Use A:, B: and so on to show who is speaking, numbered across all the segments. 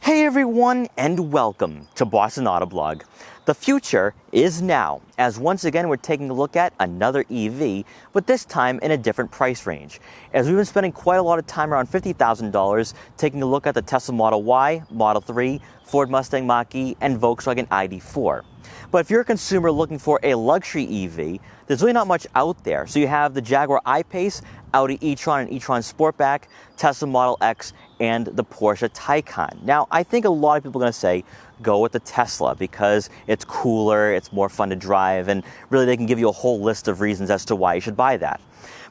A: Hey everyone, and welcome to Boston Autoblog. The future is now, as once again we're taking a look at another EV, but this time in a different price range. As we've been spending quite a lot of time around $50,000 taking a look at the Tesla Model Y, Model 3, Ford Mustang Mach-E, and Volkswagen ID.4. But if you're a consumer looking for a luxury EV, there's really not much out there. So you have the Jaguar I-Pace, Audi E-Tron and E-Tron Sportback, Tesla Model X, and the Porsche Taycan. Now, I think a lot of people are going to say, go with the Tesla because it's cooler, it's more fun to drive, and really they can give you a whole list of reasons as to why you should buy that.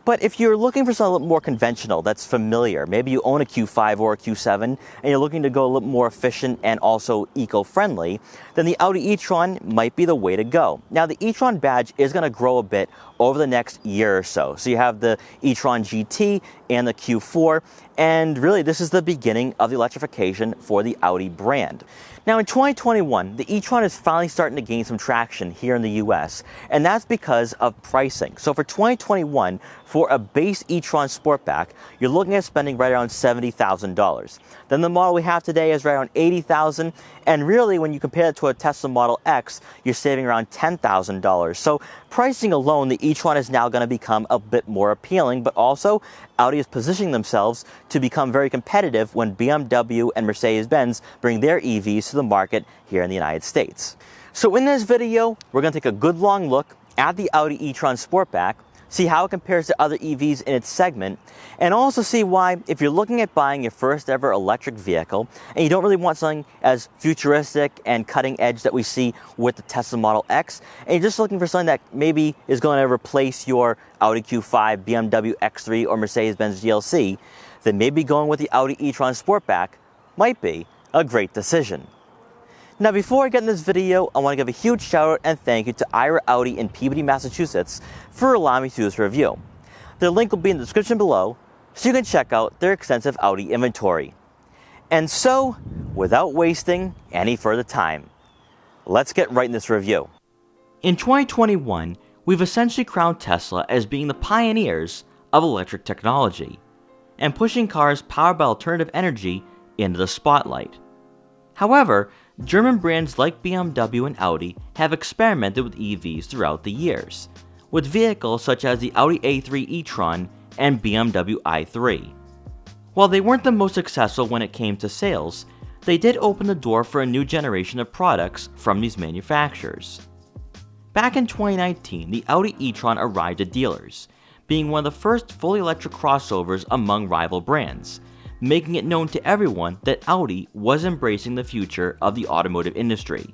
A: But if you're looking for something a little more conventional, that's familiar, maybe you own a Q5 or a Q7, and you're looking to go a little more efficient and also eco-friendly, then the Audi e-tron might be the way to go. Now, the e-tron badge is going to grow a bit over the next year or so. So you have the e-tron GT and the Q4, and really this is the beginning of the electrification for the Audi brand. Now in 2021, the e-tron is finally starting to gain some traction here in the US, and that's because of pricing. So for 2021, for a base e-tron Sportback, you're looking at spending right around $70,000. Then the model we have today is right around $80,000, and really when you compare it to a Tesla Model X, you're saving around $10,000. So pricing alone, the e-tron is now going to become a bit more appealing, but also Audi is positioning themselves to become very competitive when BMW and Mercedes-Benz bring their EVs to the market here in the United States. So in this video, we're going to take a good long look at the Audi e-tron Sportback, see how it compares to other EVs in its segment, and also see why, if you're looking at buying your first ever electric vehicle and you don't really want something as futuristic and cutting edge that we see with the Tesla Model X, and you're just looking for something that maybe is going to replace your Audi Q5, BMW X3, or Mercedes-Benz GLC, then maybe going with the Audi e-tron Sportback might be a great decision. Now, before I get in this video, I want to give a huge shout out and thank you to Ira Audi in Peabody, Massachusetts for allowing me to do this review. Their link will be in the description below, so you can check out their extensive Audi inventory. And so, without wasting any further time, let's get right in this review. In 2021, we've essentially crowned Tesla as being the pioneers of electric technology and pushing cars powered by alternative energy into the spotlight. However, German brands like BMW and Audi have experimented with EVs throughout the years, with vehicles such as the Audi A3 e-tron and BMW i3. While they weren't the most successful when it came to sales, they did open the door for a new generation of products from these manufacturers. Back in 2019, the Audi e-tron arrived at dealers, being one of the first fully electric crossovers among rival brands, making it known to everyone that Audi was embracing the future of the automotive industry.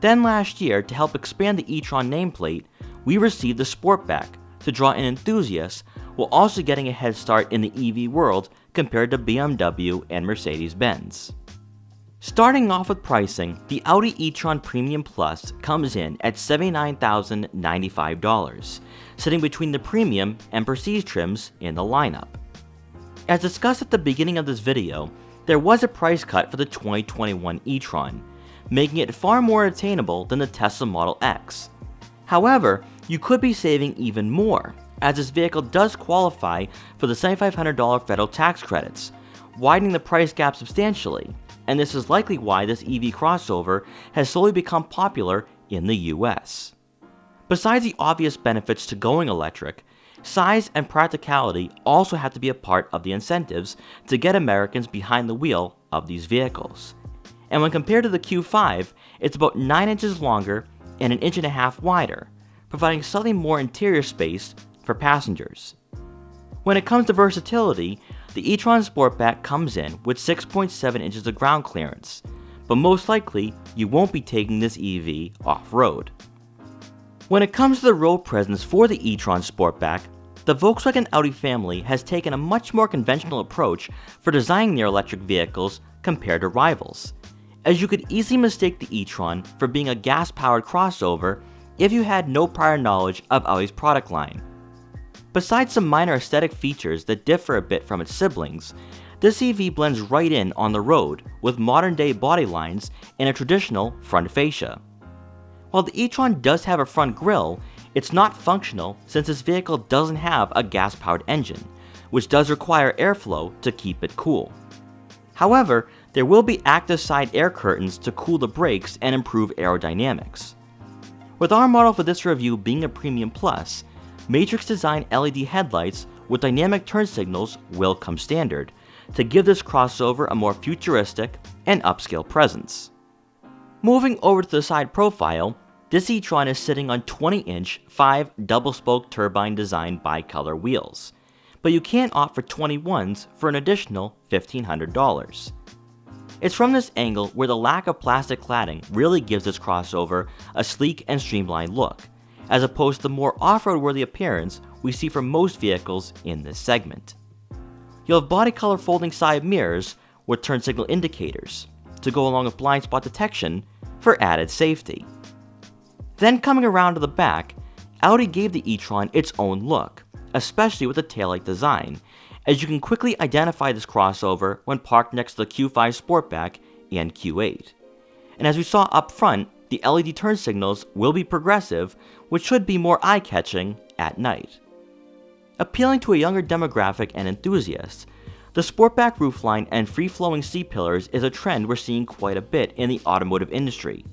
A: Then last year, to help expand the e-tron nameplate, we received the Sportback to draw in enthusiasts while also getting a head start in the EV world compared to BMW and Mercedes-Benz. Starting off with pricing, the Audi E-Tron Premium Plus comes in at $79,095, sitting between the Premium and Prestige trims in the lineup. As discussed at the beginning of this video, there was a price cut for the 2021 e-tron, making it far more attainable than the Tesla Model X. However, you could be saving even more, as this vehicle does qualify for the $7,500 federal tax credits, widening the price gap substantially, and this is likely why this EV crossover has slowly become popular in the US. Besides the obvious benefits to going electric, size and practicality also have to be a part of the incentives to get Americans behind the wheel of these vehicles. And when compared to the Q5, it's about 9 inches longer and 1.5 inches wider, providing slightly more interior space for passengers. When it comes to versatility, the e-tron Sportback comes in with 6.7 inches of ground clearance, but most likely you won't be taking this EV off-road. When it comes to the road presence for the e-tron Sportback, the Volkswagen Audi family has taken a much more conventional approach for designing their electric vehicles compared to rivals, as you could easily mistake the e-tron for being a gas-powered crossover if you had no prior knowledge of Audi's product line. Besides some minor aesthetic features that differ a bit from its siblings, this EV blends right in on the road with modern-day body lines and a traditional front fascia. While the e-tron does have a front grille, it's not functional since this vehicle doesn't have a gas-powered engine, which does require airflow to keep it cool. However, There will be active side air curtains to cool the brakes and improve aerodynamics. With our model for this review being a Premium Plus, Matrix Design LED headlights with dynamic turn signals will come standard to give this crossover a more futuristic and upscale presence. Moving over to the side profile, this E-Tron is sitting on 20-inch 5 double-spoke turbine design bicolor wheels, but you can opt for 21s for an additional $1,500. It's from this angle where the lack of plastic cladding really gives this crossover a sleek and streamlined look, as opposed to the more off-road worthy appearance we see from most vehicles in this segment. You'll have body color folding side mirrors with turn signal indicators to go along with blind spot detection for added safety. Then coming around to the back, Audi gave the e-tron its own look, especially with the taillight design, as you can quickly identify this crossover when parked next to the Q5 Sportback and Q8. And as we saw up front, the LED turn signals will be progressive, which should be more eye-catching at night. Appealing to a younger demographic and enthusiasts, the Sportback roofline and free-flowing C-pillars is a trend we're seeing quite a bit in the automotive industry,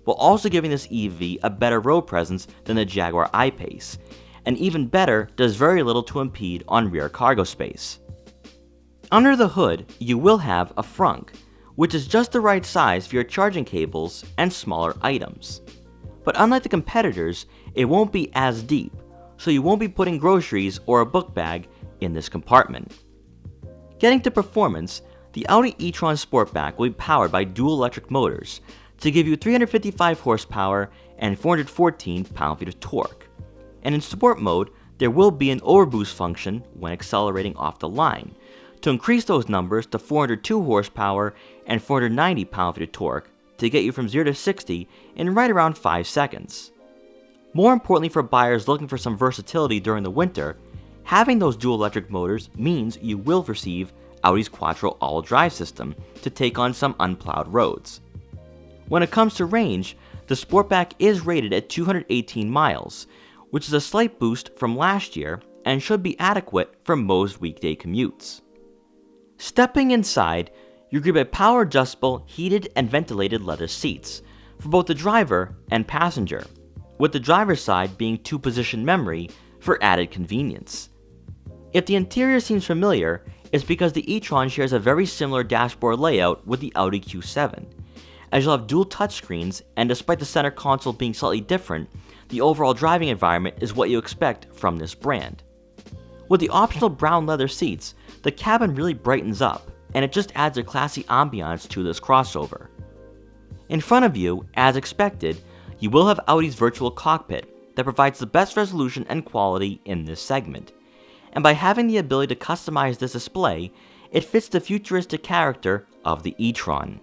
A: while also giving this EV a better road presence than the Jaguar I-Pace, and even better, does very little to impede on rear cargo space. Under the hood, you will have a frunk, which is just the right size for your charging cables and smaller items. But unlike the competitors, it won't be as deep, so you won't be putting groceries or a book bag in this compartment. Getting to performance, the Audi E-Tron Sportback will be powered by dual electric motors to give you 355 horsepower and 414 pound-feet of torque. And in sport mode, there will be an overboost function when accelerating off the line, to increase those numbers to 402 horsepower and 490 pound-feet of torque to get you from 0 to 60 in right around 5 seconds. More importantly for buyers looking for some versatility during the winter, having those dual electric motors means you will receive Audi's Quattro all-wheel drive system to take on some unplowed roads. When it comes to range, the Sportback is rated at 218 miles, which is a slight boost from last year and should be adequate for most weekday commutes. Stepping inside, you grab power adjustable heated and ventilated leather seats for both the driver and passenger, with the driver's side being 2-position memory for added convenience. If the interior seems familiar, it's because the e-tron shares a very similar dashboard layout with the Audi Q7, as you'll have dual touchscreens, and despite the center console being slightly different, the overall driving environment is what you expect from this brand. With the optional brown leather seats, the cabin really brightens up, and it just adds a classy ambiance to this crossover. In front of you, as expected, you will have Audi's virtual cockpit that provides the best resolution and quality in this segment. And by having the ability to customize this display, it fits the futuristic character of the e-tron.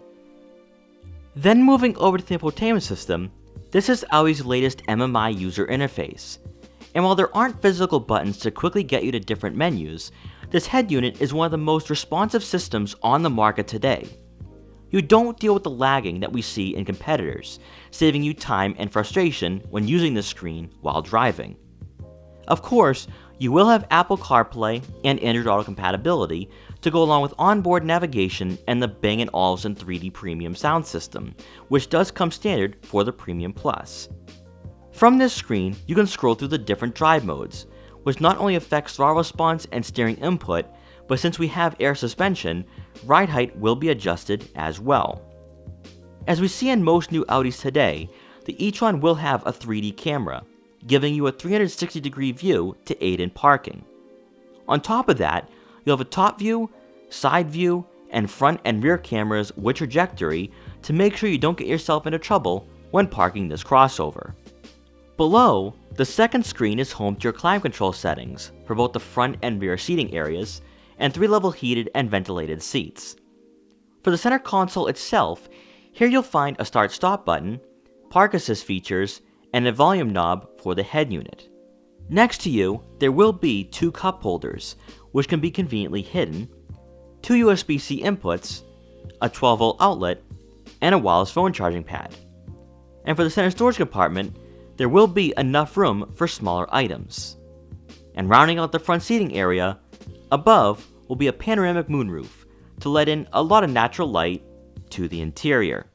A: Then moving over to the Infotainment System, this is Audi's latest MMI user interface. And while there aren't physical buttons to quickly get you to different menus, this head unit is one of the most responsive systems on the market today. You don't deal with the lagging that we see in competitors, saving you time and frustration when using this screen while driving. Of course, you will have Apple CarPlay and Android Auto compatibility to go along with onboard navigation and the Bang & Olufsen 3D Premium sound system, which does come standard for the Premium Plus. From this screen, you can scroll through the different drive modes, which not only affects throttle response and steering input, but since we have air suspension, ride height will be adjusted as well. As we see in most new Audis today, the e-tron will have a 3D camera, giving you a 360-degree view to aid in parking. On top of that, you'll have a top view, side view, and front and rear cameras with trajectory to make sure you don't get yourself into trouble when parking this crossover. Below, the second screen is home to your climate control settings for both the front and rear seating areas, and 3-level heated and ventilated seats. For the center console itself, here you'll find a start-stop button, park assist features, and a volume knob for the head unit. Next to you, there will be 2 cup holders, which can be conveniently hidden, 2 USB-C inputs, a 12-volt outlet, and a wireless phone charging pad. And for the center storage compartment, there will be enough room for smaller items. And rounding out the front seating area, above will be a panoramic moonroof to to let in a lot of natural light to the interior.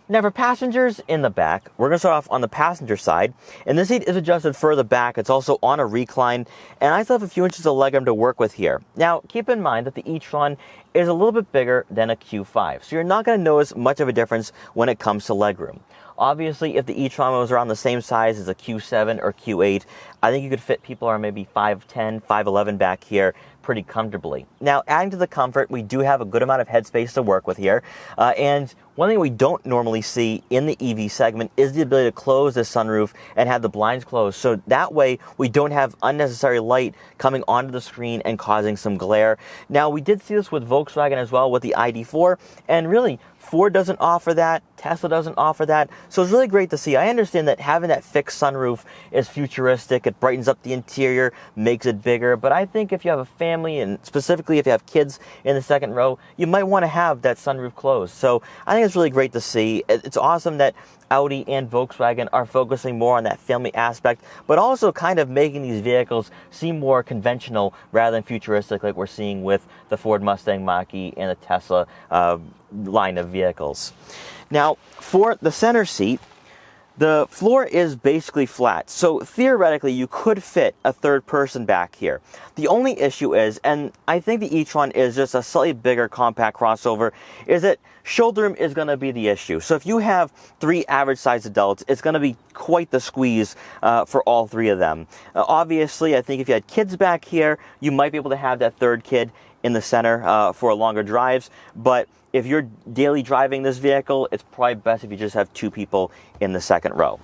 A: Now for passengers in the back, we're going to start off on the passenger side, and this seat is adjusted further back. It's also on a recline, and I still have a few inches of legroom to work with here. Now keep in mind that the e-Tron is a little bit bigger than a Q5, so you're not going to notice much of a difference when it comes to legroom. Obviously, if the e-Tron was around the same size as a Q7 or Q8, I think you could fit people around maybe 5'10", 5'11" back here pretty comfortably. Now, adding to the comfort, we do have a good amount of headspace to work with here. And one thing we don't normally see in the EV segment is the ability to close the sunroof and have the blinds closed. So that way, we don't have unnecessary light coming onto the screen and causing some glare. Now, we did see this with Volkswagen as well with the ID.4, and really, Ford doesn't offer that, Tesla doesn't offer that, so it's really great to see. I understand that having that fixed sunroof is futuristic, it brightens up the interior, makes it bigger, but I think if you have a family, and specifically if you have kids in the second row, you might want to have that sunroof closed. So I think it's really great to see. It's awesome that Audi and Volkswagen are focusing more on that family aspect, but also kind of making these vehicles seem more conventional rather than futuristic like we're seeing with the Ford Mustang Mach-E and the Tesla line of vehicles. Now, for the center seat, the floor is basically flat, so theoretically you could fit a third person back here. The only issue is, and I think the e-Tron is just a slightly bigger compact crossover, is that shoulder room is going to be the issue. So if you have 3 average sized adults, it's going to be quite the squeeze for all 3 of them. Obviously, I think if you had kids back here, you might be able to have that third kid in the center for longer drives, but if you're daily driving this vehicle, it's probably best if you just have 2 people in the second row.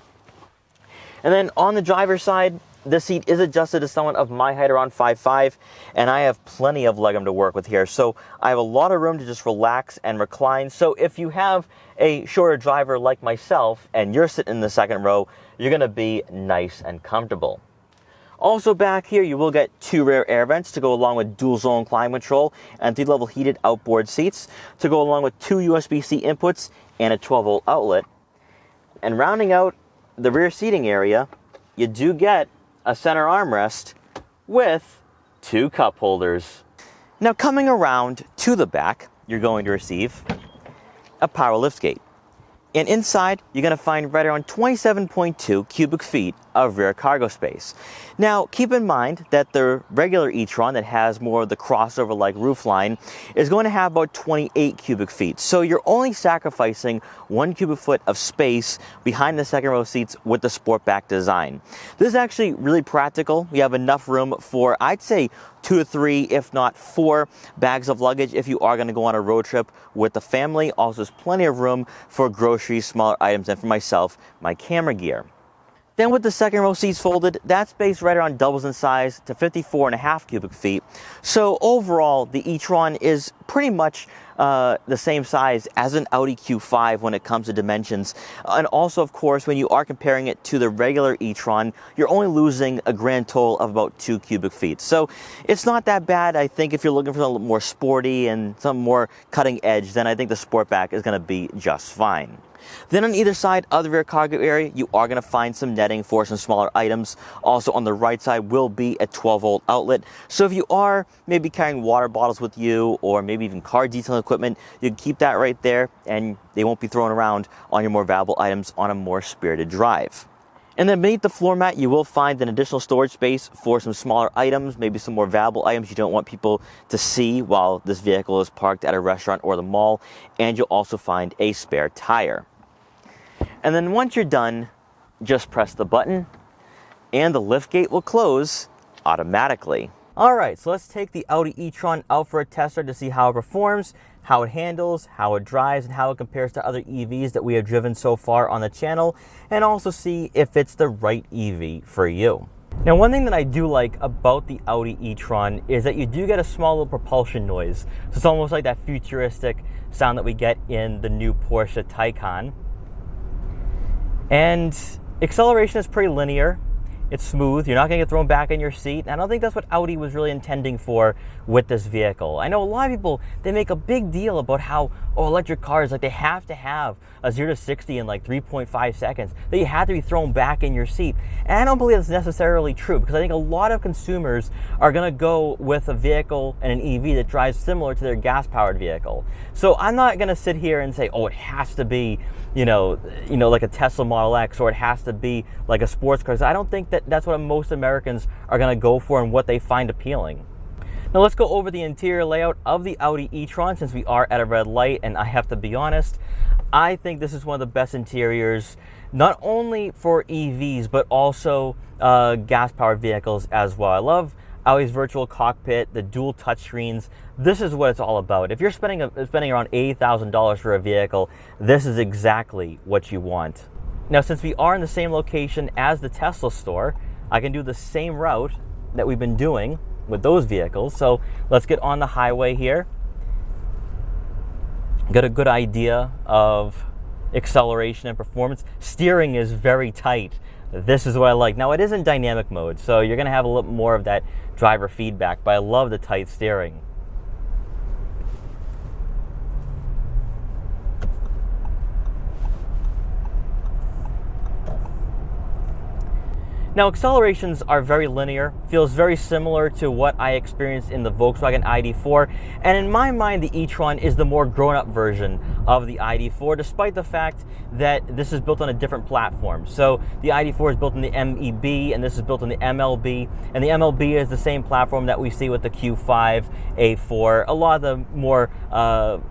A: And then on the driver's side, this seat is adjusted to someone of my height, around 5'5", and I have plenty of legroom to work with here. So I have a lot of room to just relax and recline. So if you have a shorter driver like myself and you're sitting in the second row, you're going to be nice and comfortable. Also back here, you will get 2 rear air vents to go along with dual zone climate control and 3-level heated outboard seats to go along with 2 USB-C inputs and a 12-volt outlet. And rounding out the rear seating area, you do get a center armrest with 2 cup holders. Now coming around to the back, you're going to receive a power liftgate. And inside, you're going to find right around 27.2 cubic feet of rear cargo space. Now, keep in mind that the regular e-Tron that has more of the crossover-like roofline is going to have about 28 cubic feet. So you're only sacrificing 1 cubic foot of space behind the second row seats with the Sportback design. This is actually really practical. We have enough room for, I'd say, 2 to 3, if not 4 bags of luggage if you are going to go on a road trip with the family. Also, there's plenty of room for groceries, smaller items, and for myself, my camera gear. Then with the second row seats folded, that space right around doubles in size to 54.5 cubic feet. So overall, the e-Tron is pretty much the same size as an Audi Q5 when it comes to dimensions. And also, of course, when you are comparing it to the regular e-Tron, you're only losing a grand total of about 2 cubic feet. So it's not that bad. I think if you're looking for something more sporty and something more cutting edge, then I think the Sportback is going to be just fine. Then on either side of the rear cargo area, you are going to find some netting for some smaller items. Also on the right side will be a 12-volt outlet. So if you are maybe carrying water bottles with you or maybe even car detailing equipment, you can keep that right there and they won't be thrown around on your more valuable items on a more spirited drive. And then beneath the floor mat, you will find an additional storage space for some smaller items, maybe some more valuable items you don't want people to see while this vehicle is parked at a restaurant or the mall. And you'll also find a spare tire. And then once you're done, just press the button and the liftgate will close automatically. All right, so let's take the Audi e-Tron out for a test drive to see how it performs, how it handles, how it drives, and how it compares to other EVs that we have driven so far on the channel, and also see if it's the right EV for you. Now, one thing that I do like about the Audi e-Tron is that you do get a small little propulsion noise. So it's almost like that futuristic sound that we get in the new Porsche Taycan. And acceleration is pretty linear, It's smooth. You're not going to get thrown back in your seat. And I don't think that's what Audi was really intending for with this vehicle. I know a lot of people, they make a big deal about how, electric cars, like they have to have a 0 to 60 in like 3.5 seconds, that you have to be thrown back in your seat. And I don't believe that's necessarily true, because I think a lot of consumers are going to go with a vehicle and an EV that drives similar to their gas-powered vehicle. So I'm not going to sit here and say, it has to be, like a Tesla Model X, or it has to be like a sports car. I don't think that that's what most Americans are going to go for and what they find appealing. Now let's go over the interior layout of the Audi e-tron, since we are at a red light, and I have to be honest, I think this is one of the best interiors, not only for EVs, but also gas-powered vehicles as well. I love Audi's virtual cockpit, the dual touchscreens. This is what it's all about. If you're spending around $80,000 for a vehicle, this is exactly what you want. Now, since we are in the same location as the Tesla store, I can do the same route that we've been doing with those vehicles. So let's get on the highway here. Get a good idea of acceleration and performance. Steering is very tight. This is what I like. Now, it is in dynamic mode, so you're going to have a little more of that driver feedback, but I love the tight steering. Now, accelerations are very linear, feels very similar to what I experienced in the Volkswagen ID.4, and in my mind, the e-tron is the more grown-up version of the ID.4, despite the fact that this is built on a different platform. So the ID.4 is built on the MEB, and this is built on the MLB, and the MLB is the same platform that we see with the Q5, A4. A lot of the more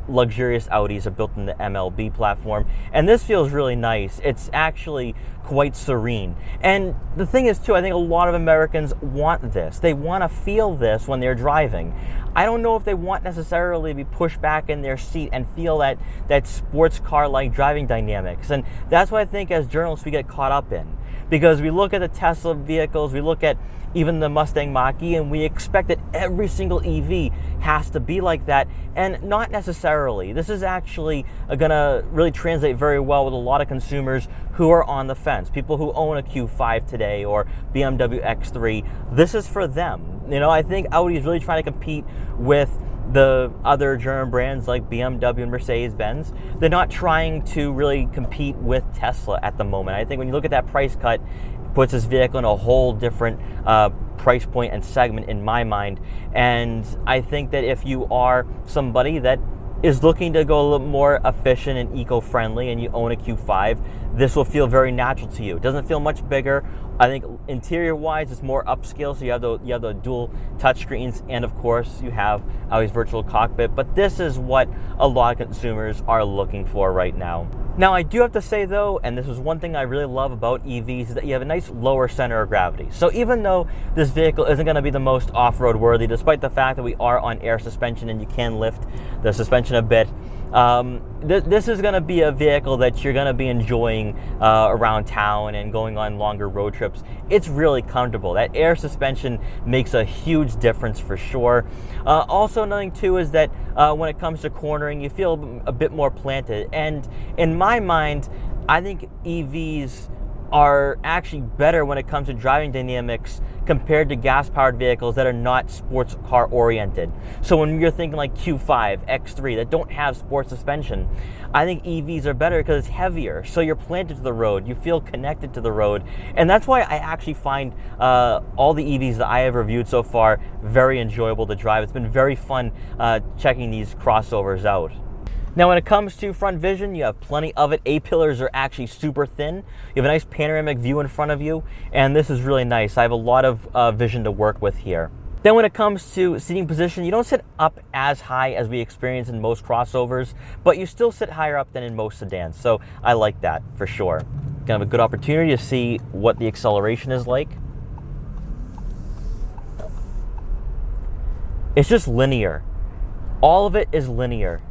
A: luxurious Audis are built on the MLB platform, and this feels really nice. It's actually quite serene. And the thing is, too, I think a lot of Americans want this. They want to feel this when they're driving. I don't know if they want necessarily to be pushed back in their seat and feel that sports car-like driving dynamics. And that's what I think as journalists we get caught up in. Because we look at the Tesla vehicles, we look at even the Mustang Mach-E, and we expect that every single EV has to be like that, and not necessarily. This is actually going to really translate very well with a lot of consumers who are on the fence. People who own a Q5 today or BMW X3, this is for them. I think Audi is really trying to compete with the other German brands like BMW and Mercedes-Benz. They're not trying to really compete with Tesla at the moment. I think when you look at that price cut, it puts this vehicle in a whole different price point and segment in my mind. And I think that if you are somebody that is looking to go a little more efficient and eco-friendly and you own a Q5, this will feel very natural to you. It doesn't feel much bigger. I think interior-wise, it's more upscale, so you have the dual touchscreens, and of course, you have Audi's virtual cockpit. But this is what a lot of consumers are looking for right now. Now, I do have to say, though, and this is one thing I really love about EVs, is that you have a nice lower center of gravity. So even though this vehicle isn't going to be the most off-road worthy, despite the fact that we are on air suspension and you can lift the suspension a bit, this is going to be a vehicle that you're going to be enjoying around town and going on longer road trips. It's really comfortable. That air suspension makes a huge difference for sure. Also, another thing too is that when it comes to cornering, you feel a bit more planted. And in my mind, I think EVs are actually better when it comes to driving dynamics compared to gas-powered vehicles that are not sports car oriented. So when you're thinking like Q5, X3 that don't have sports suspension, I think EVs are better because it's heavier. So you're planted to the road, you feel connected to the road, and that's why I actually find all the EVs that I have reviewed so far very enjoyable to drive. It's been very fun checking these crossovers out. Now, when it comes to front vision, you have plenty of it. A-pillars are actually super thin. You have a nice panoramic view in front of you, and this is really nice. I have a lot of vision to work with here. Then when it comes to seating position, you don't sit up as high as we experience in most crossovers, but you still sit higher up than in most sedans, so I like that for sure. Gonna have a good opportunity to see what the acceleration is like. It's just linear. All of it is linear.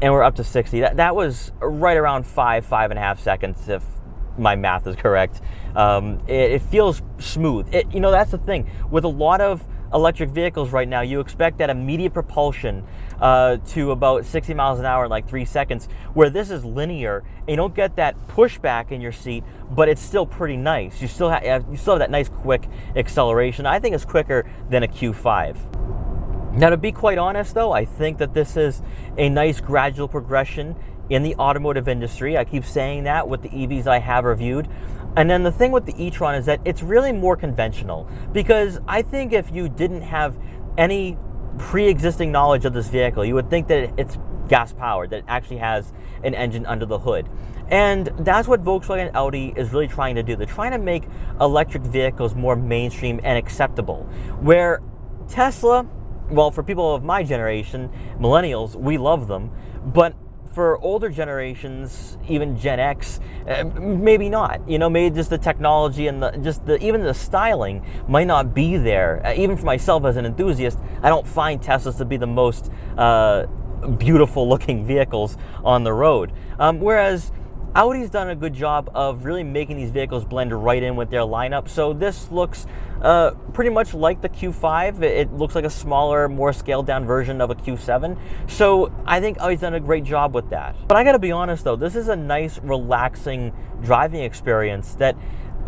A: And we're up to 60. That was right around 5.5 seconds, if my math is correct. It feels smooth. That's the thing with a lot of electric vehicles right now, you expect that immediate propulsion to about 60 miles an hour in like 3 seconds, where this is linear, and you don't get that pushback in your seat, but it's still pretty nice. You still have that nice quick acceleration. I think it's quicker than a Q5. Now, to be quite honest though, I think that this is a nice gradual progression in the automotive industry. I keep saying that with the EVs I have reviewed. And then the thing with the e-tron is that it's really more conventional, because I think if you didn't have any pre-existing knowledge of this vehicle, you would think that it's gas powered, that it actually has an engine under the hood. And that's what Volkswagen and Audi is really trying to do. They're trying to make electric vehicles more mainstream and acceptable, where Tesla, well, for people of my generation, millennials, we love them, but for older generations, even Gen X, maybe not. You know, maybe just the technology and even the styling might not be there. Even for myself as an enthusiast, I don't find Teslas to be the most beautiful looking vehicles on the road. Whereas Audi's done a good job of really making these vehicles blend right in with their lineup. So this looks pretty much like the Q5. It looks like a smaller, more scaled down version of a Q7. So I think Audi's done a great job with that. But I gotta be honest though, this is a nice, relaxing driving experience that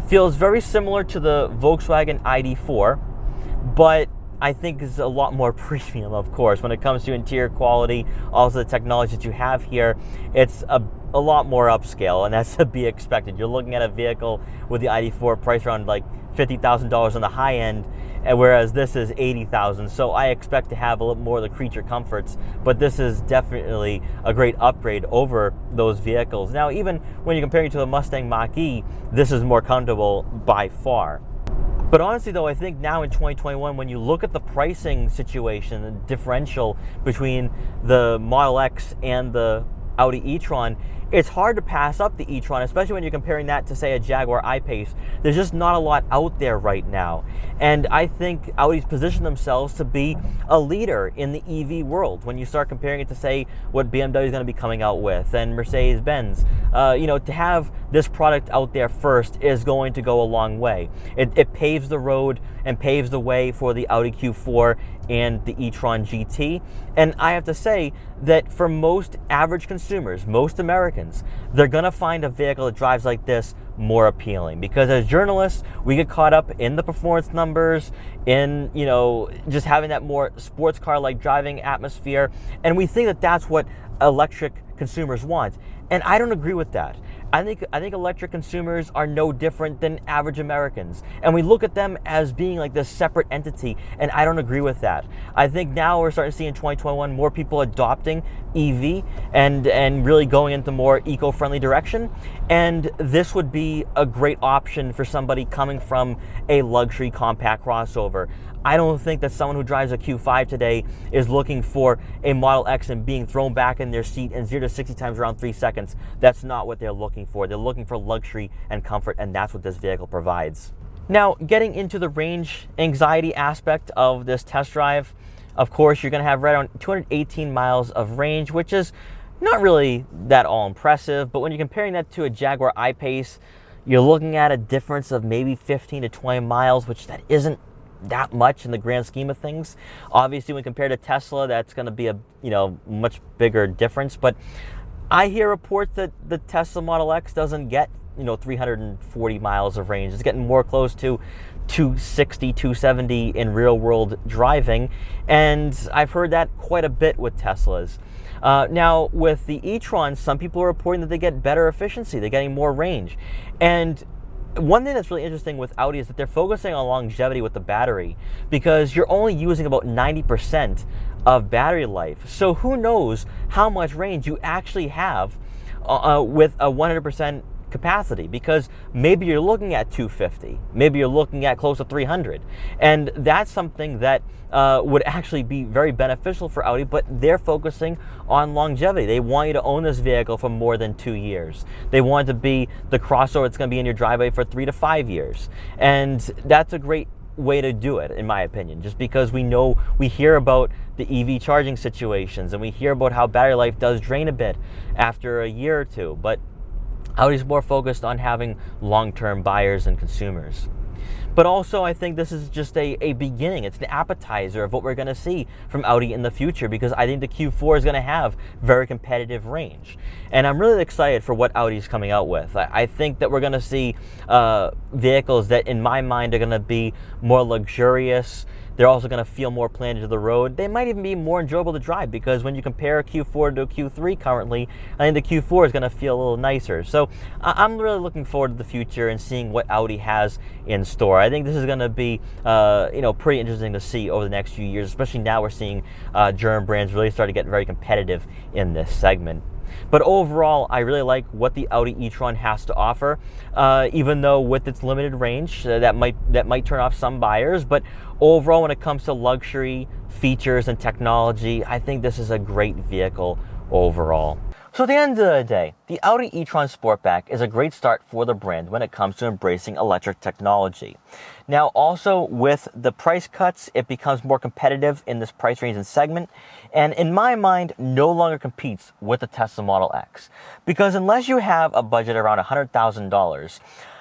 A: feels very similar to the Volkswagen ID.4, but I think is a lot more premium, of course. When it comes to interior quality, also the technology that you have here, it's a lot more upscale, and that's to be expected. You're looking at a vehicle with the ID.4 priced around like $50,000 on the high end, whereas this is $80,000. So I expect to have a little more of the creature comforts, but this is definitely a great upgrade over those vehicles. Now, even when you're comparing it to the Mustang Mach-E, this is more comfortable by far. But honestly though, I think now in 2021, when you look at the pricing situation, the differential between the Model X and the Audi e-tron, it's hard to pass up the e-tron, especially when you're comparing that to, say, a Jaguar I-Pace. There's just not a lot out there right now. And I think Audi's positioned themselves to be a leader in the EV world when you start comparing it to, say, what BMW is going to be coming out with and Mercedes-Benz. You know, to have this product out there first is going to go a long way. It paves the road and paves the way for the Audi Q4 and the e-tron GT. And I have to say that for most average consumers, most Americans, they're gonna find a vehicle that drives like this more appealing, because as journalists, we get caught up in the performance numbers, in, you know, just having that more sports car like driving atmosphere, and we think that that's what electric consumers want. And I don't agree with that. I think electric consumers are no different than average Americans, and we look at them as being like this separate entity, and I don't agree with that. I think now we're starting to see in 2021 more people adopting EV and really going into more eco-friendly direction, and this would be a great option for somebody coming from a luxury compact crossover. I don't think that someone who drives a Q5 today is looking for a Model X and being thrown back in their seat and 0 to 60 times around 3 seconds. That's not what they're looking for. They're looking for luxury and comfort, and that's what this vehicle provides. Now, getting into the range anxiety aspect of this test drive, of course, you're going to have right around 218 miles of range, which is not really that all impressive, but when you're comparing that to a Jaguar I-Pace, you're looking at a difference of maybe 15 to 20 miles, which that isn't that much in the grand scheme of things. Obviously, when compared to Tesla, that's going to be a much bigger difference. But I hear reports that the Tesla Model X doesn't get 340 miles of range. It's getting more close to 260, 270 in real world driving, and I've heard that quite a bit with Teslas. Now, with the e-tron, some people are reporting that they get better efficiency. They're getting more range, and one thing that's really interesting with Audi is that they're focusing on longevity with the battery, because you're only using about 90% of battery life. So who knows how much range you actually have with a 100% capacity, because maybe you're looking at 250, maybe you're looking at close to 300, and that's something that would actually be very beneficial for Audi, but they're focusing on longevity. They want you to own this vehicle for more than 2 years. They want it to be the crossover that's going to be in your driveway for 3 to 5 years, and that's a great way to do it, in my opinion, just because we hear about the EV charging situations, and we hear about how battery life does drain a bit after a year or two, but Audi's more focused on having long-term buyers and consumers. But also, I think this is just a beginning. It's an appetizer of what we're going to see from Audi in the future, because I think the Q4 is going to have very competitive range. And I'm really excited for what Audi's coming out with. I think that we're going to see vehicles that, in my mind, are going to be more luxurious. They're also going to feel more planted to the road. They might even be more enjoyable to drive, because when you compare Q4 to Q3 currently, I think the Q4 is going to feel a little nicer. So I'm really looking forward to the future and seeing what Audi has in store. I think this is going to be pretty interesting to see over the next few years, especially now we're seeing German brands really start to get very competitive in this segment. But overall, I really like what the Audi e-tron has to offer, even though with its limited range, that might turn off some buyers. But overall, when it comes to luxury, features, and technology, I think this is a great vehicle overall. So at the end of the day, the Audi e-tron Sportback is a great start for the brand when it comes to embracing electric technology. Now, also with the price cuts, it becomes more competitive in this price range and segment, and in my mind, no longer competes with the Tesla Model X. Because unless you have a budget around $100,000,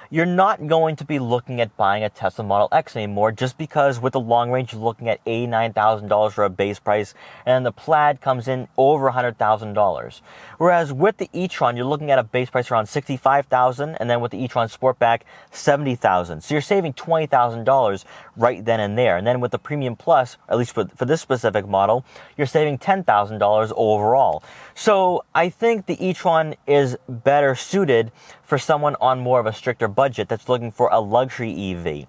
A: you're not going to be looking at buying a Tesla Model X anymore, just because with the long range, you're looking at $89,000 for a base price, and the Plaid comes in over $100,000. Whereas with the e-tron, you're looking at a base price around $65,000, and then with the e-tron Sportback, $70,000. So you're saving $20,000 right then and there. And then with the Premium Plus, at least for this specific model, you're saving $10,000 overall. So I think the e-tron is better suited for someone on more of a stricter budget that's looking for a luxury EV.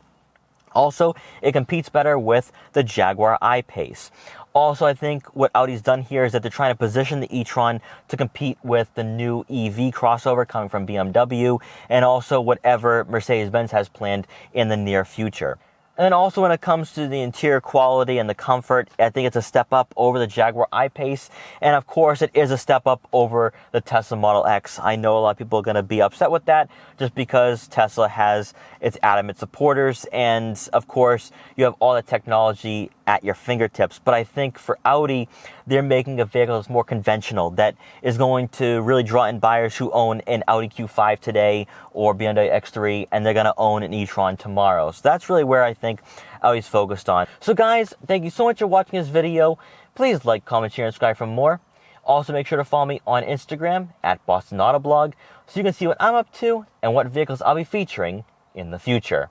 A: Also, it competes better with the Jaguar I-Pace. Also, I think what Audi's done here is that they're trying to position the e-tron to compete with the new EV crossover coming from BMW, and also whatever Mercedes-Benz has planned in the near future. And then also when it comes to the interior quality and the comfort, I think it's a step up over the Jaguar I-Pace. And of course, it is a step up over the Tesla Model X. I know a lot of people are going to be upset with that just because Tesla has its adamant supporters. And of course, you have all the technology at your fingertips. But I think for Audi, they're making a vehicle that's more conventional, that is going to really draw in buyers who own an Audi Q5 today or BMW X3, and they're going to own an e-tron tomorrow. So that's really where I think Audi's focused on. So guys, thank you so much for watching this video. Please like, comment, share, and subscribe for more. Also, make sure to follow me on Instagram at Boston Autoblog so you can see what I'm up to and what vehicles I'll be featuring in the future.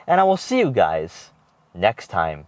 A: And I will see you guys next time.